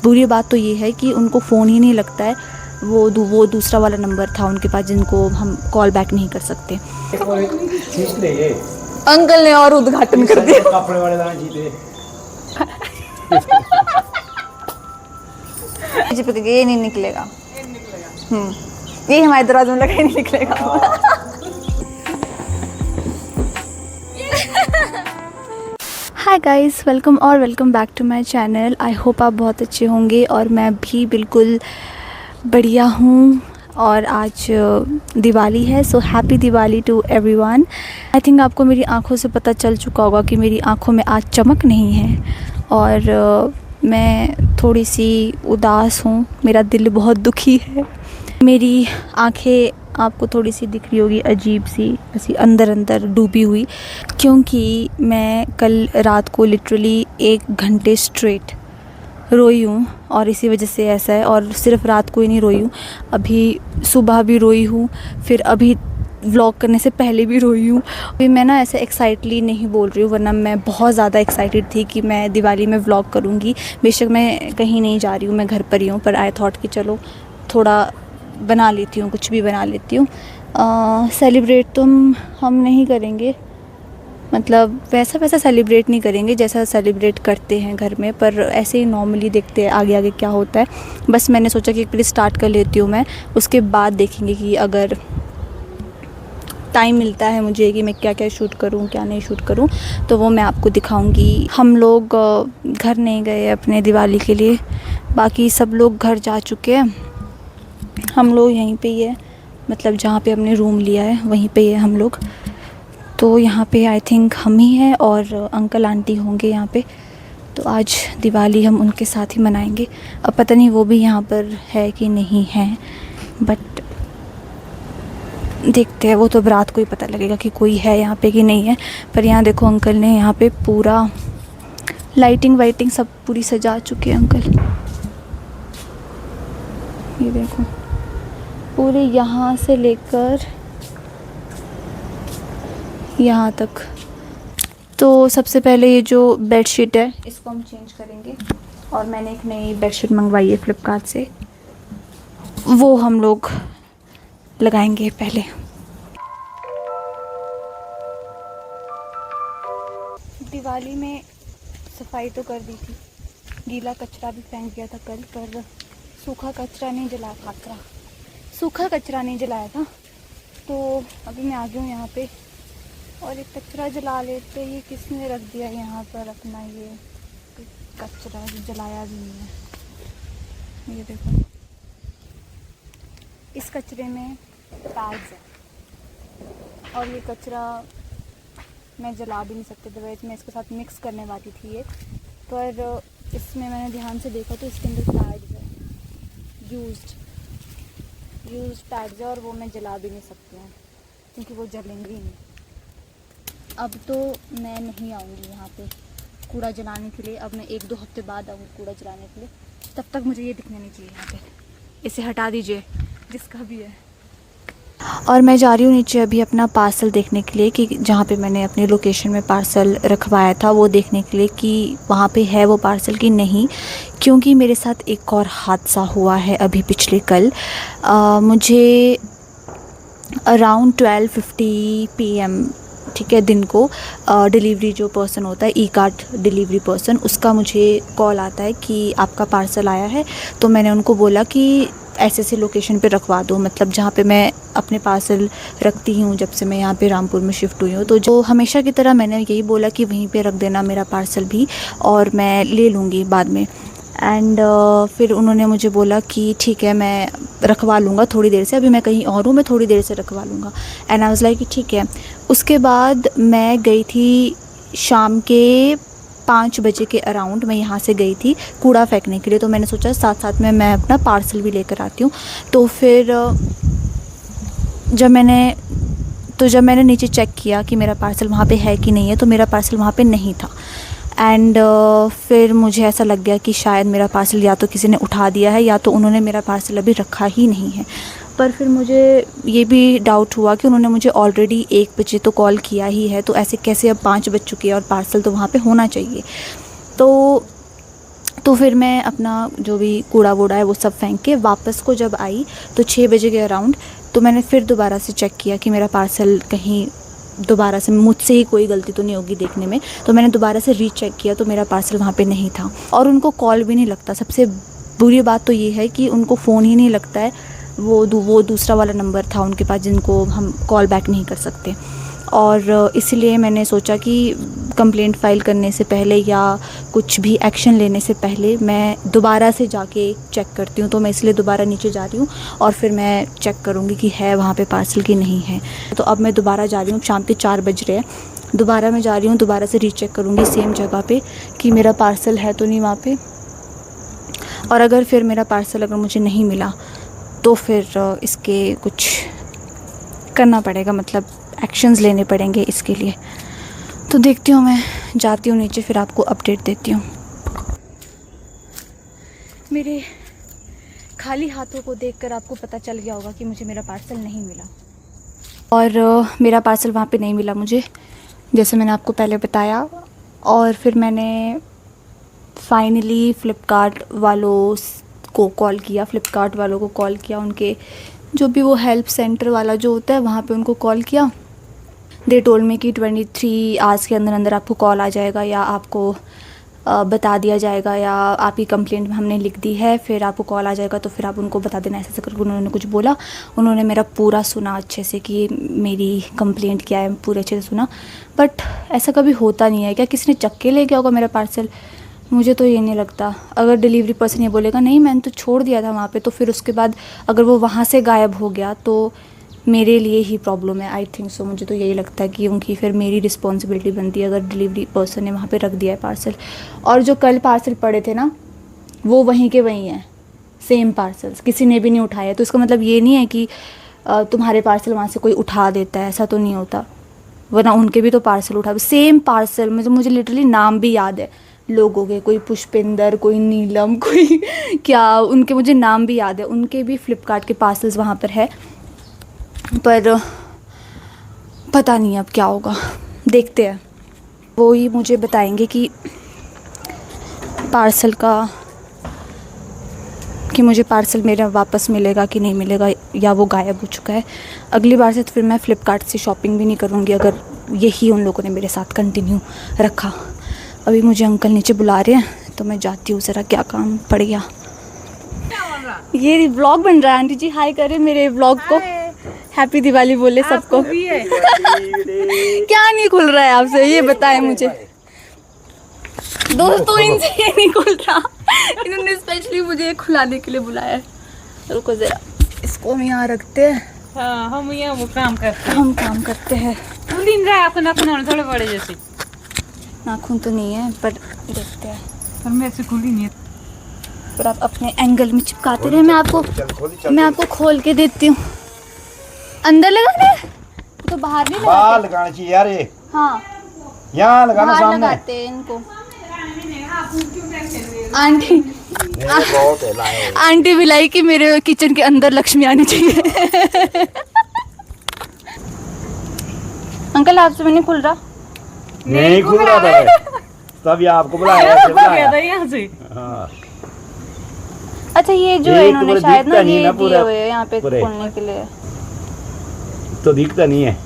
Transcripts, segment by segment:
बुरी बात तो ये है कि उनको फ़ोन ही नहीं लगता है, वो दूसरा वाला नंबर था उनके पास जिनको हम कॉल बैक नहीं कर सकते। अंकल ने और उद्घाटन कर दिया। कपड़े वाले दाना जीते ये नहीं निकलेगा, ये हमारे दरवाजे में लगा ही नहीं निकलेगा। Hi guys, welcome back to my channel. I hope आप बहुत अच्छे होंगे और मैं भी बिल्कुल बढ़िया हूँ। और आज दिवाली है, so happy Diwali to everyone. I think आपको मेरी आंखों से पता चल चुका होगा कि मेरी आंखों में आज चमक नहीं है और मैं थोड़ी सी उदास हूँ। मेरा दिल बहुत दुखी है। मेरी आंखें आपको थोड़ी सी दिख रही होगी अजीब सी, ऐसी अंदर अंदर डूबी हुई, क्योंकि मैं कल रात को लिटरली 1 घंटे स्ट्रेट रोई हूँ और इसी वजह से ऐसा है। और सिर्फ रात को ही नहीं रोई हूँ, अभी सुबह भी रोई हूँ, फिर अभी व्लॉग करने से पहले भी रोई हूँ। अभी मैं ना ऐसे एक्साइटली नहीं बोल रही हूँ, वरना मैं बहुत ज़्यादा एक्साइटेड थी कि मैं दिवाली में व्लॉग करूँगी। बेशक मैं कहीं नहीं जा रही हूँ, मैं घर पर ही हूँ, पर आई थॉट कि चलो थोड़ा बना लेती हूँ, कुछ भी बना लेती हूँ। सेलिब्रेट तो हम नहीं करेंगे, मतलब वैसा सेलिब्रेट नहीं करेंगे जैसा सेलिब्रेट करते हैं घर में, पर ऐसे ही नॉर्मली देखते हैं आगे आगे क्या होता है। बस मैंने सोचा कि पहले स्टार्ट कर लेती हूँ मैं, उसके बाद देखेंगे कि अगर टाइम मिलता है मुझे कि मैं क्या क्या शूट करूँ क्या नहीं शूट करूँ, तो वो मैं आपको दिखाऊंगी। हम लोग घर नहीं गए अपने दिवाली के लिए, बाकी सब लोग घर जा चुके हैं। हम लोग यहीं पे ही है, मतलब जहाँ पे हमने रूम लिया है वहीं पे ही है हम लोग। तो यहाँ पे आई थिंक हम ही हैं और अंकल आंटी होंगे यहाँ पे। तो आज दिवाली हम उनके साथ ही मनाएंगे। अब पता नहीं वो भी यहाँ पर है कि नहीं है, बट देखते हैं, वो तो रात को ही पता लगेगा कि कोई है यहाँ पे कि नहीं है। पर यहाँ देखो अंकल ने यहाँ पे पूरा लाइटिंग वाइटिंग सब पूरी सजा चुके हैं अंकल। ये देखो पूरे यहाँ से लेकर यहाँ तक। तो सबसे पहले ये जो बेडशीट है इसको हम चेंज करेंगे, और मैंने एक नई बेडशीट मंगवाई है फ्लिपकार्ट से, वो हम लोग लगाएंगे पहले। दिवाली में सफाई तो कर दी थी, गीला कचरा भी फेंक दिया था कल, पर सूखा कचरा नहीं जलाया था। तो अभी मैं आ गई हूँ यहाँ पे और एक कचरा जला लेते। ये किसने रख दिया यहाँ पर अपना ये कचरा, जलाया भी नहीं है। ये देखो इस कचरे में बैग्स है और ये कचरा मैं जला भी नहीं सकती, दवाई मैं इसके साथ मिक्स करने वाली थी ये, पर इसमें मैंने ध्यान से देखा तो इसके अंदर पैड्स है, यूज्ड पैड्स है, और वो मैं जला भी नहीं सकती हूँ क्योंकि वो जलेंगे ही नहीं। अब तो मैं नहीं आऊँगी यहाँ पे कूड़ा जलाने के लिए, अब मैं 1-2 हफ्ते बाद आऊँगी कूड़ा जलाने के लिए। तब तक मुझे ये दिखने नहीं चाहिए यहाँ पे, इसे हटा दीजिए जिसका भी है। और मैं जा रही हूँ नीचे अभी अपना पार्सल देखने के लिए कि जहाँ पे मैंने अपनी लोकेशन में पार्सल रखवाया था वो देखने के लिए कि वहाँ पे है वो पार्सल कि नहीं, क्योंकि मेरे साथ एक और हादसा हुआ है अभी पिछले कल। मुझे अराउंड 12:50 PM, ठीक है, दिन को डिलीवरी जो पर्सन होता है, ई कार्ड डिलीवरी पर्सन, उसका मुझे कॉल आता है कि आपका पार्सल आया है। तो मैंने उनको बोला कि ऐसे लोकेशन पे रखवा दो, मतलब जहाँ पे मैं अपने पार्सल रखती हूँ जब से मैं यहाँ पे रामपुर में शिफ्ट हुई हूँ। तो जो हमेशा की तरह मैंने यही बोला कि वहीं पे रख देना मेरा पार्सल भी, और मैं ले लूँगी बाद में। एंड फिर उन्होंने मुझे बोला कि ठीक है मैं रखवा लूँगा थोड़ी देर से, अभी मैं कहीं और हूँ, मैं थोड़ी देर से रखवा लूँगा। एंड आई वाज लाइक कि ठीक है। उसके बाद मैं गई थी शाम के 5 बजे के अराउंड, मैं यहाँ से गई थी कूड़ा फेंकने के लिए। तो मैंने सोचा साथ साथ में मैं अपना पार्सल भी लेकर आती हूँ। तो फिर जब मैंने नीचे चेक किया कि मेरा पार्सल वहाँ पे है कि नहीं है, तो मेरा पार्सल वहाँ पे नहीं था। एंड फिर मुझे ऐसा लग गया कि शायद मेरा पार्सल या तो किसी ने उठा दिया है या तो उन्होंने मेरा पार्सल अभी रखा ही नहीं है। पर फिर मुझे ये भी डाउट हुआ कि उन्होंने मुझे ऑलरेडी 1 बजे तो कॉल किया ही है, तो ऐसे कैसे अब 5 बज चुके हैं और पार्सल तो वहाँ पे होना चाहिए। तो तो फिर मैं अपना जो भी कूड़ा वूड़ा है वो सब फेंक के वापस को जब आई तो 6 बजे के अराउंड, तो मैंने फिर दोबारा से चेक किया कि मेरा पार्सल कहीं दोबारा से मुझसे ही कोई गलती तो नहीं होगी देखने में। तो मैंने दोबारा से रीचेक किया तो मेरा पार्सल वहाँ पे नहीं था। और उनको कॉल भी नहीं लगता। सबसे बुरी बात तो ये है कि उनको फ़ोन ही नहीं लगता है। वो दूसरा वाला नंबर था उनके पास जिनको हम कॉल बैक नहीं कर सकते। और इसलिए मैंने सोचा कि कंप्लेंट फ़ाइल करने से पहले या कुछ भी एक्शन लेने से पहले मैं दोबारा से जाके चेक करती हूँ। तो मैं इसलिए दोबारा नीचे जा रही हूँ और फिर मैं चेक करूँगी कि है वहाँ पे पार्सल की नहीं है। तो अब मैं दोबारा जा रही हूँ, शाम के 4 बज रहे हैं। दोबारा मैं जा रही हूँ, दोबारा से रीचेक करूँगी सेम जगह पे कि मेरा पार्सल है तो नहीं वहाँ पे। और अगर फिर मेरा पार्सल अगर मुझे नहीं मिला तो फिर इसके कुछ करना पड़ेगा, मतलब एक्शंस लेने पड़ेंगे इसके लिए। तो देखती हूँ, मैं जाती हूँ नीचे, फिर आपको अपडेट देती हूँ। मेरे खाली हाथों को देखकर आपको पता चल गया होगा कि मुझे मेरा पार्सल नहीं मिला। और मेरा पार्सल वहाँ पे नहीं मिला मुझे, जैसे मैंने आपको पहले बताया। और फिर मैंने फाइनली फ़्लिपकार्ट वालों को कॉल किया, उनके जो भी वो हेल्प सेंटर वाला जो होता है वहाँ पे उनको कॉल किया। दे टोल्ड मी कि 23 आवर्स के अंदर अंदर आपको कॉल आ जाएगा या आपको बता दिया जाएगा या आपकी कंप्लेंट हमने लिख दी है, फिर आपको कॉल आ जाएगा तो फिर आप उनको बता देना, ऐसे करके उन्होंने कुछ बोला। उन्होंने मेरा पूरा सुना अच्छे से कि मेरी कंप्लेंट क्या है, पूरे अच्छे से सुना। बट ऐसा कभी होता नहीं है। क्या किसी ने चक्के के ले गया होगा मेरा पार्सल? मुझे तो ये नहीं लगता। अगर डिलीवरी पर्सन ये बोलेगा नहीं मैंने तो छोड़ दिया था वहाँ पे, तो फिर उसके बाद अगर वो वहाँ से गायब हो गया तो मेरे लिए ही प्रॉब्लम है। आई थिंक सो, मुझे तो यही लगता है कि उनकी फिर मेरी रिस्पॉन्सिबिलिटी बनती है अगर डिलीवरी पर्सन ने वहाँ पे रख दिया है पार्सल। और जो कल पार्सल पड़े थे ना वो वहीं के वहीं हैं, सेम पार्सल्स, किसी ने भी नहीं उठाया। तो इसका मतलब ये नहीं है कि तुम्हारे पार्सल वहाँ से कोई उठा देता है, ऐसा तो नहीं होता। वरना उनके भी तो पार्सल उठा, सेम पार्सल। मुझे लिटरली नाम भी याद है लोगों के, कोई पुष्पिंदर, कोई नीलम, कोई क्या, उनके मुझे नाम भी याद है। उनके भी फ़्लिपकार्ट के पार्सल्स वहाँ पर है, पर पता नहीं अब क्या होगा, देखते हैं। वो ही मुझे बताएंगे कि पार्सल का, कि मुझे पार्सल मेरा वापस मिलेगा कि नहीं मिलेगा, या वो गायब हो चुका है। अगली बार से तो फिर मैं फ़्लिपकार्ट से शॉपिंग भी नहीं करूँगी अगर यही उन लोगों ने मेरे साथ कंटिन्यू रखा। अभी मुझे अंकल नीचे बुला रहे हैं तो मैं जाती हूँ, ज़रा क्या काम पड़ गया। ये व्लॉग बन रहा है। आंटी जी हाय करें मेरे व्लॉग को, हैप्पी दिवाली बोले सबको। क्या नहीं खुल रहा है आपसे ये बताएं मुझे। दोस्तों इनसे ये नहीं खुल रहा, इन्होंने स्पेशली मुझे खुलाने के लिए बुलाया है। रुको जरा, इसको हम यहाँ रखते हैं। हाँ, हम यहाँ वो काम करते हैं। हम काम करते हैं। खुली रहा आपको नाखून थोड़े बड़े जैसे। नाखून तो नहीं है पर देखते हैं। पर मेरे से खुली नहीं है। पर आप अपने एंगल में चिपकाते रहे, मैं आपको खोल के देती हूँ। अंदर लगाना है तो बाहर नहीं बाहर लगाना चाहिए यार ये। हाँ यहाँ लगाना बाहर सामने। लगाते हैं इनको। आंटी बहुत है लाए। आंटी बिलाई कि मेरे किचन के अंदर लक्ष्मी आनी चाहिए। अंकल आपसे भी नहीं खुल रहा? नहीं खुल रहा था तभी आपको बुलाया, ऐसे बुलाया। यहाँ से। हाँ। अच्छा ये जो है इन्होंने शायद ना ये दिए हुए हैं यहाँ पे खोलने के लिए, तो दिखता नहीं है।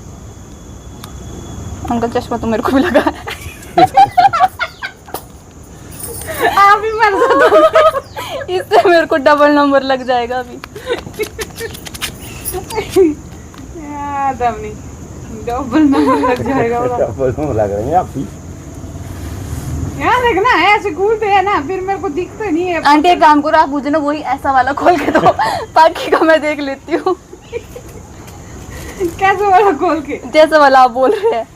अंकल चश्मा तो मेरे को भी लगा है। आप भी मर सकते। इससे मेरे को डबल नंबर लग जाएगा अभी। डबल नंबर लग जाएगा। लग रहे हैं आप भी। यहाँ देखना ऐसे कूदते है ना, फिर मेरे को दिखता नहीं है। आंटी एक काम करो, आप मुझे ना वही ऐसा वाला खोल के दो, बाकी का मैं देख लेती हूँ। कैसे वाला खोल के? जैसा वाला आप बोल रहे हैं।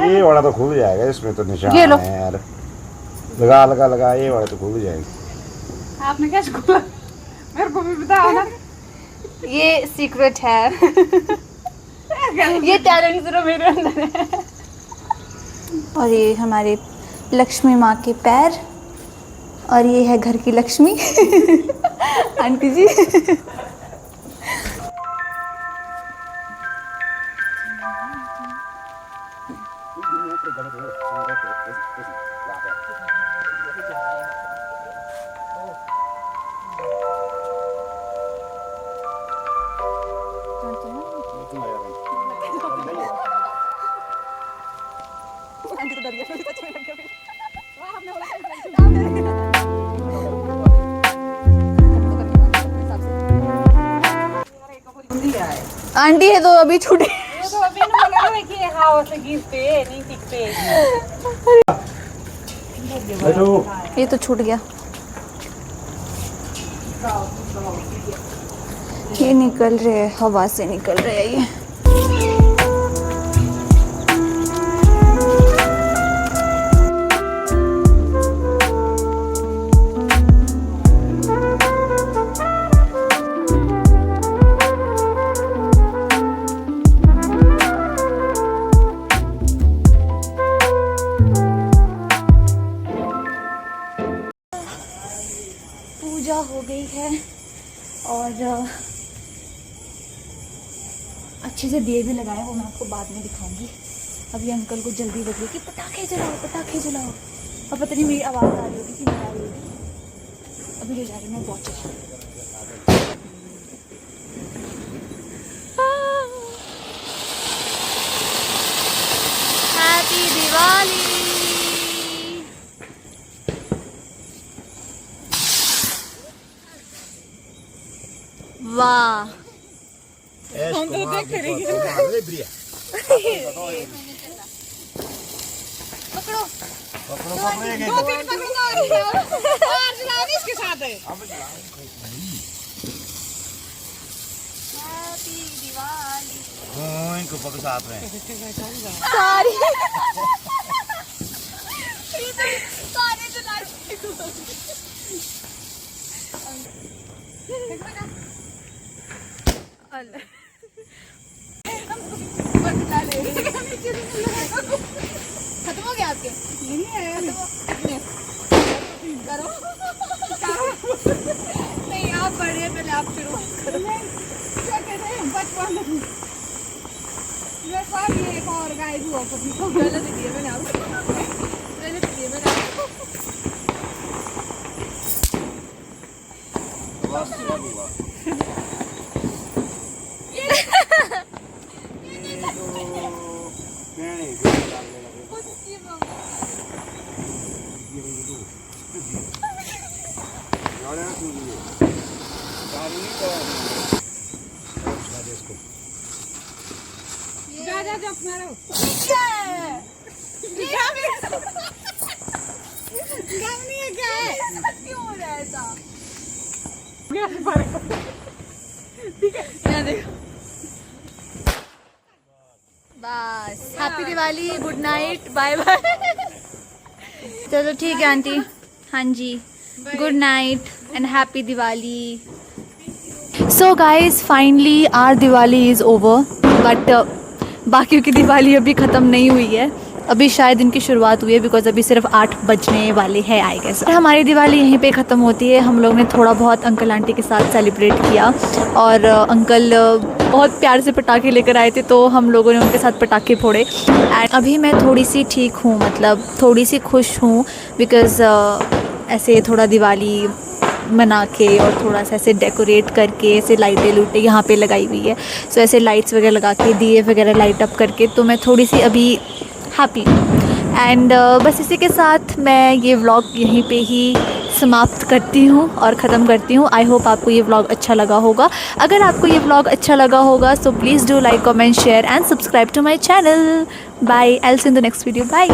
ये वाला तो खुल जाएगा, इसमें तो निशान ये लो। है यार। लगा ये वाला तो खुल जाएगा। आपने कैसे खोला मेरे को भी बताओ ना। ये सीक्रेट है। ये टैलेंट सिर्फ मेरे अंदर है। और ये हमारे लक्ष्मी माँ के पैर, और ये है घर की लक्ष्मी। आंटी जी आंटी है तो अभी छूटे। तो अभी ना बोला ना कि हाँ से गिरते नहीं टिकते। बैठो। ये तो छूट गया। ये निकल रहे हैं, हवा से निकल रहे हैं ये। पूजा हो गई है और अच्छे से दिए भी लगाए, वो मैं आपको बाद में दिखाऊंगी। अभी अंकल को जल्दी लग रही कि पटाखे जलाओ पटाखे जलाओ, और पता नहीं मेरी आवाज़ आ रही होगी कि नहीं आ रही होगी। अभी ले जा रही मैं पहुँचे। हैप्पी दिवाली। वाह, हम तो देख करेंगे। पकड़ो दो तीन पकड़ो और जलाओ इसके साथ। हैप्पी दिवाली। इनको पकड़ साथ में सारी सारे जला खत्म हो गया आपके? नहीं है करो। नहीं आप बढ़िए, पहले आप शुरू करो। क्या कहते हैं बचपन मेरे पास ये एक और गाय हुआ को गलत दिए मैंने आपको, गलत दिए मैंने आपको। जा अपना रहो। क्या है? क्यों हो रहा है ऐसा? बस happy Diwali, good night, bye bye. चलो ठीक है आंटी, हाँ जी, good night and happy Diwali. So guys finally our Diwali is over, but बाकियों की दिवाली अभी ख़त्म नहीं हुई है। अभी शायद इनकी शुरुआत हुई है, बिकॉज अभी सिर्फ 8 बजने वाले हैं आई गेस। हमारी दिवाली यहीं पे ख़त्म होती है। हम लोग ने थोड़ा बहुत अंकल आंटी के साथ सेलिब्रेट किया, और अंकल बहुत प्यार से पटाखे लेकर आए थे, तो हम लोगों ने उनके साथ पटाखे फोड़े। एंड अभी मैं थोड़ी सी ठीक हूँ, मतलब थोड़ी सी खुश हूँ, बिकॉज़ ऐसे थोड़ा दिवाली मना के और थोड़ा सा ऐसे डेकोरेट करके ऐसे लाइटें लूटें यहाँ पे लगाई हुई है, सो ऐसे लाइट्स वगैरह लगा के दिए वगैरह लाइट अप करके, तो मैं थोड़ी सी अभी हैप्पी। एंड बस इसी के साथ मैं ये व्लॉग यहीं पे ही समाप्त करती हूँ और ख़त्म करती हूँ। आई होप आपको ये व्लॉग अच्छा लगा होगा। अगर आपको ये व्लॉग अच्छा लगा होगा so please do like, comment, share and subscribe to my channel. Bye, I will see in the next video. Bye.